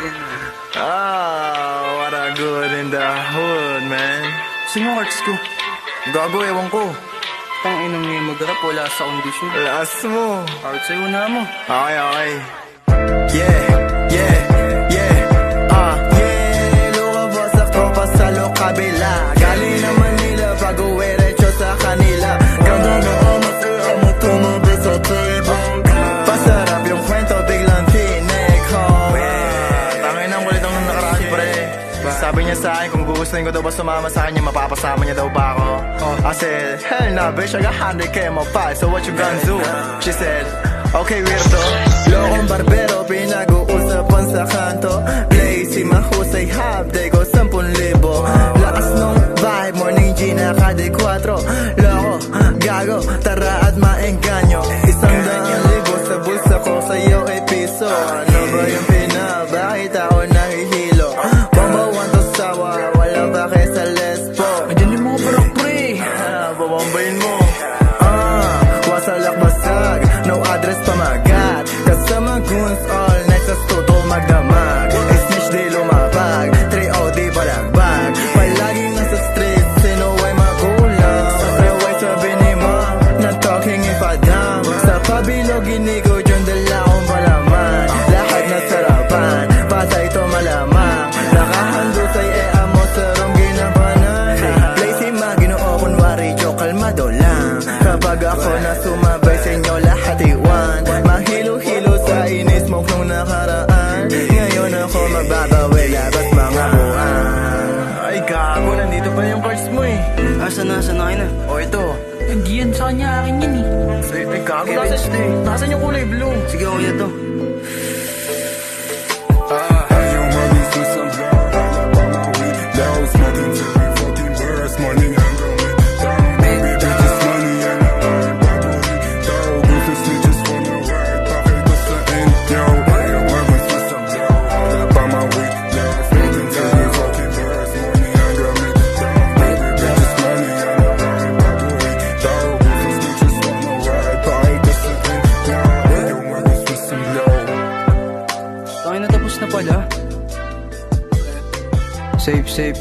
What a good in the hood, man. Sino yung arts ko? Gago, ewan ko. Tang inang ngayon mag-rap, wala sa kondisyon. Lakas mo. Arts ay una mo. Okay, okay. Yeah, yeah, yeah. Lumabas sa tropa sa lokabila. Galing na Manila, bago erecho sa kanila. Ganda na masaya mo tumabi sa table. Pasarap yung kwento, biglang tinik home. Tangin ang kulit ang nakaraan, pre. Sabi niya sa akin, kung gugustuhin ko daw ba sumama sa kanya, mapapasama niya daw ba ako? I said, hell nah, bitch, I got 100K in my pocket, so what you gonna do? She said, okay, weirdo. Lokong barbero, pinag-uusapan sa kanto. Lazy, mahusay, half day ko, 10,000. Lakas nung vibe, morning G, naka-4. Loko, gago, tara at maengganyo. 100,000 sa bulsa ko, sa'yo ay piso. Ano ba yung bakit ako nahihilo? Bambawan to sawa, walang bakit sa lespo. Diyan yung mga barak, pre. Babambayin mo. Wasalak basag, no address pamagat. Kasama goons all night sa stuto magdamag. Snitch di lumabag, 3-0 di balagbag. Palaging nasa street, sino ay magulang. Sabi sabi ni mom, na talking ipadam. Sa pabilog inigo, dyan dala akong palaman. Lahat na sarapan, pasay to malamang. Nakahandusay amo sarong ginabanan. Lazy maginoo kunwari joke, kalmado lang. Kapag ako na sumabay sa inyo lahat iwan. Mahilo-hilo sa inis mo nung nakaraan. Ngayon ako magbabawi, labas mga buwan. Ay gago, nandito pa yung cards mo eh. Asan na kayo na? O ito. Hindi yan sa kanya, akin yan eh. Ay gago, nasan yung kulay blue? Sige, kuya to. Tapos na pala. Safe.